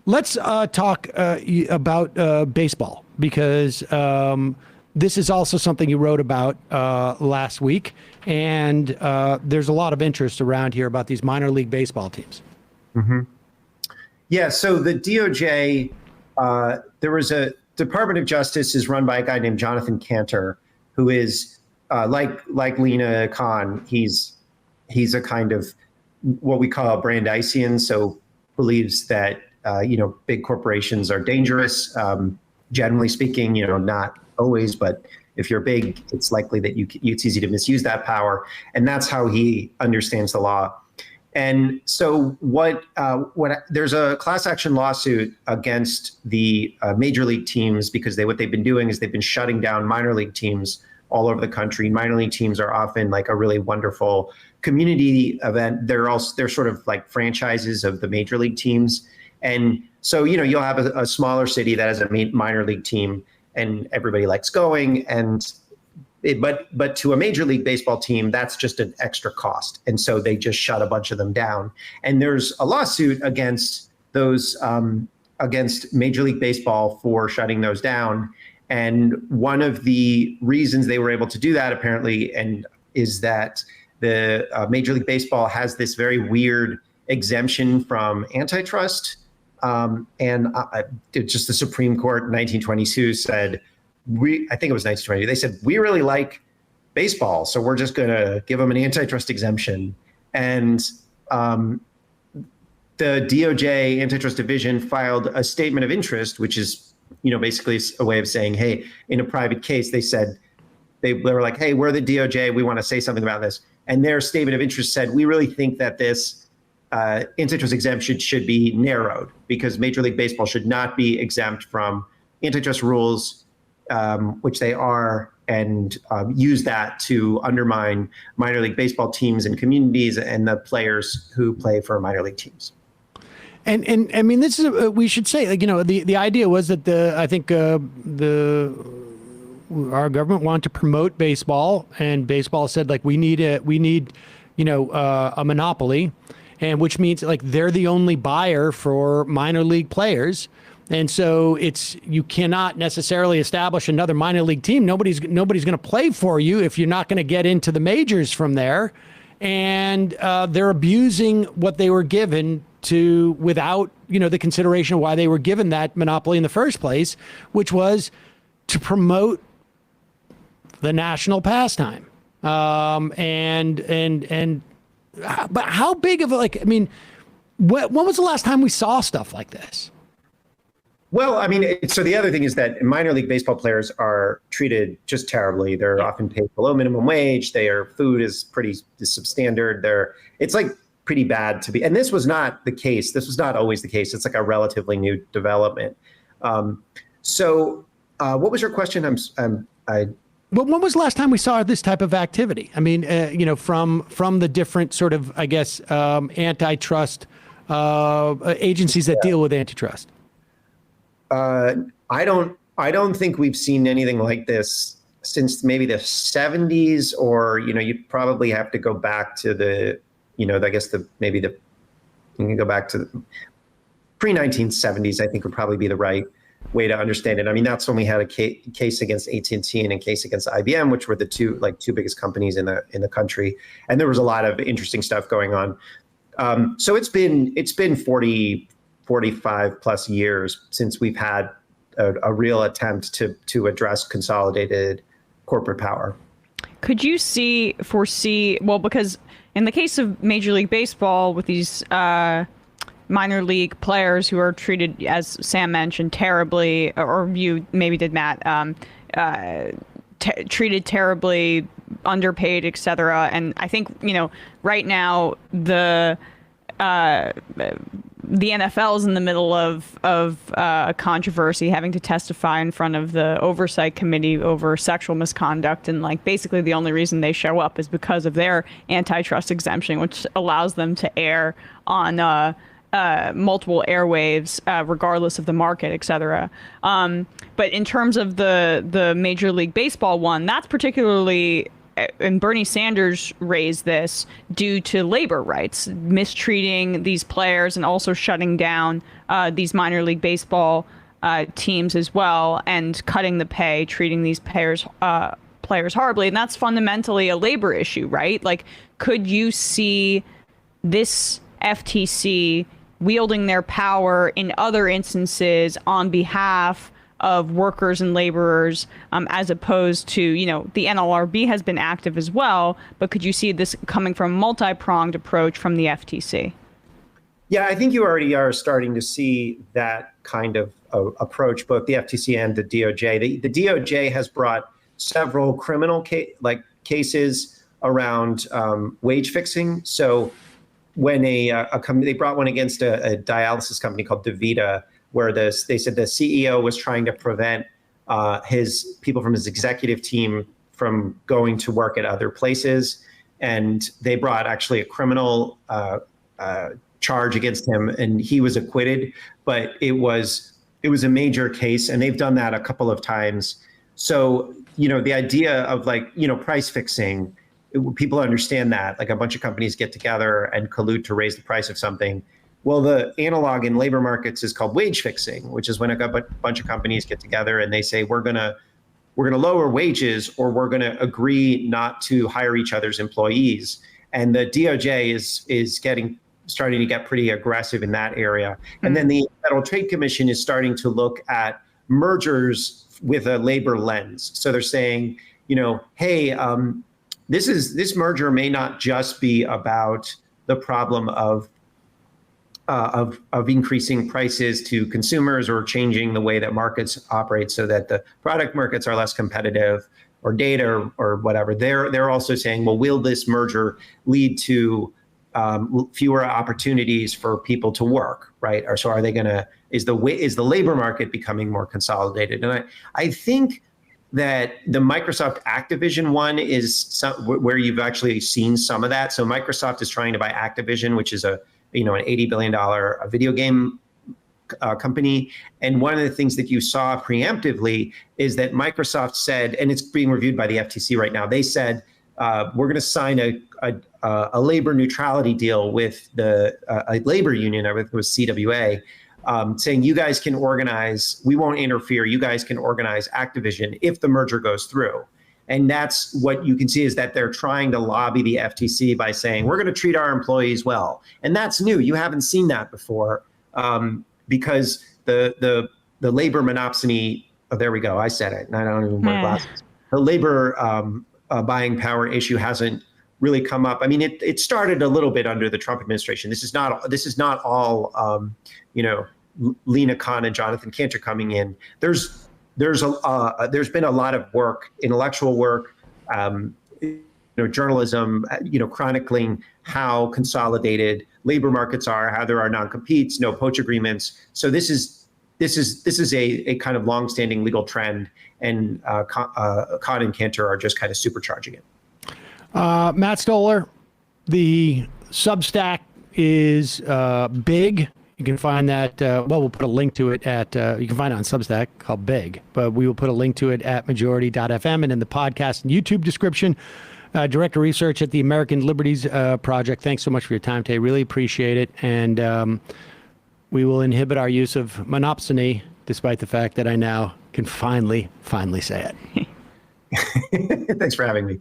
Let's talk about baseball, because this is also something you wrote about last week, and there's a lot of interest around here about these minor league baseball teams. Mm-hmm. Yeah, so the DOJ, there was a Department of Justice is run by a guy named Jonathan Cantor, who is like Lena Khan. He's a kind of what we call a brandeisian, so believes that big corporations are dangerous. Generally speaking, not always, but if you're big, it's likely that it's easy to misuse that power, and that's how he understands the law. And so there's a class action lawsuit against the major league teams, because what they've been doing is they've been shutting down minor league teams all over the country. Minor league teams are often like a really wonderful community event. They're sort of like franchises of the major league teams. And so, you'll have a smaller city that has a minor league team and everybody likes going, but to a major league baseball team, that's just an extra cost. And so they just shut a bunch of them down. And there's a lawsuit against those, against Major League Baseball for shutting those down. And one of the reasons they were able to do that, apparently, is that the Major League Baseball has this very weird exemption from antitrust. Just the Supreme Court in 1922 said, I think it was 1920. They said, we really like baseball, so we're just going to give them an antitrust exemption. And the DOJ Antitrust Division filed a statement of interest, which is, basically a way of saying, hey, in a private case, they were like, hey, we're the DOJ, we want to say something about this. And their statement of interest said, we really think that this antitrust exemption should be narrowed, because Major League Baseball should not be exempt from antitrust rules, which they are, and use that to undermine minor league baseball teams and communities and the players who play for minor league teams. And I mean, this is we should say, the idea was that our government wanted to promote baseball, and baseball said, like, we need a monopoly, and which means like they're the only buyer for minor league players. And so you cannot necessarily establish another minor league team. Nobody's going to play for you if you're not going to get into the majors from there. And they're abusing what they were given without, the consideration of why they were given that monopoly in the first place, which was to promote the national pastime. But how big of when was the last time we saw stuff like this? Well, I mean, so the other thing is that minor league baseball players are treated just terribly. They're often paid below minimum wage. Their food is pretty substandard. It's like pretty bad to be. And this was not the case. This was not always the case. It's like a relatively new development. So what was your question? Well, when was the last time we saw this type of activity? I mean, from the different sort of, I guess, antitrust agencies that deal with antitrust. I don't think we've seen anything like this since maybe the 70s, or, you probably have to go back to you can go back to the pre-1970s, I think would probably be the right way to understand it. I mean, that's when we had a case against AT&T and a case against IBM, which were the two biggest companies in the country. And there was a lot of interesting stuff going on. So it's been 45 plus years since we've had a real attempt to address consolidated corporate power. Could you foresee, well, because in the case of Major League Baseball with these minor league players who are treated, as Sam mentioned, terribly, or you maybe did, Matt, treated terribly, underpaid, et cetera. And I think, right now the NFL is in the middle of a controversy, having to testify in front of the oversight committee over sexual misconduct. And basically the only reason they show up is because of their antitrust exemption, which allows them to air on multiple airwaves, regardless of the market, et cetera. But in terms of the Major League Baseball one, that's particularly and Bernie Sanders raised this due to labor rights, mistreating these players and also shutting down these minor league baseball teams as well, and cutting the pay, treating these players horribly. And that's fundamentally a labor issue, right? Like, could you see this FTC wielding their power in other instances on behalf of workers and laborers, as opposed to, you know, the NLRB has been active as well, but could you see this coming from a multi-pronged approach from the FTC? Yeah, I think you already are starting to see that kind of approach, both the FTC and the DOJ. The DOJ has brought several criminal cases around wage fixing. So when they brought one against a dialysis company called DaVita, where they said the CEO was trying to prevent his people from his executive team from going to work at other places. And they brought actually a criminal charge against him, and he was acquitted. But it was a major case, and they've done that a couple of times. So, you know, the idea of, like, you know, price fixing, people understand that, like, a bunch of companies get together and collude to raise the price of something. Well, the analog in labor markets is called wage fixing, which is when a bunch of companies get together and they say, we're gonna lower wages, or we're gonna agree not to hire each other's employees. And the DOJ is starting to get pretty aggressive in that area. And then the Federal Trade Commission is starting to look at mergers with a labor lens. So they're saying, you know, hey, this merger may not just be about the problem of increasing prices to consumers or changing the way that markets operate so that the product markets are less competitive, or data, or whatever. They're also saying, well, will this merger lead to fewer opportunities for people to work, right? Or so is the labor market becoming more consolidated? And I think that the Microsoft Activision one is where you've actually seen some of that. So Microsoft is trying to buy Activision, which is an $80 billion video game company. And one of the things that you saw preemptively is that Microsoft said, and it's being reviewed by the FTC right now, they said, we're going to sign a labor neutrality deal with a labor union, with CWA, saying you guys can organize, we won't interfere, you guys can organize Activision if the merger goes through. And that's what you can see, is that they're trying to lobby the FTC by saying, we're going to treat our employees well. And that's new. You haven't seen that before, because the labor monopsony, oh, there we go, I said it, and I don't even wear glasses. The labor buying power issue hasn't really come up. I mean, it started a little bit under the Trump administration. This is not all, Lena Khan and Jonathan Cantor coming in. There's been a lot of work, intellectual work, journalism, chronicling how consolidated labor markets are, how there are non-competes, no poach agreements. So this is a kind of longstanding legal trend, and Khan and Cantor are just kind of supercharging it. Matt Stoller, the Substack is big. You can find that, we'll put a link to it at, you can find it on Substack, called Big, but we will put a link to it at majority.fm and in the podcast and YouTube description. Director of Research at the American Liberties Project. Thanks so much for your time today. Really appreciate it. And we will inhibit our use of monopsony, despite the fact that I now can finally say it. Thanks for having me.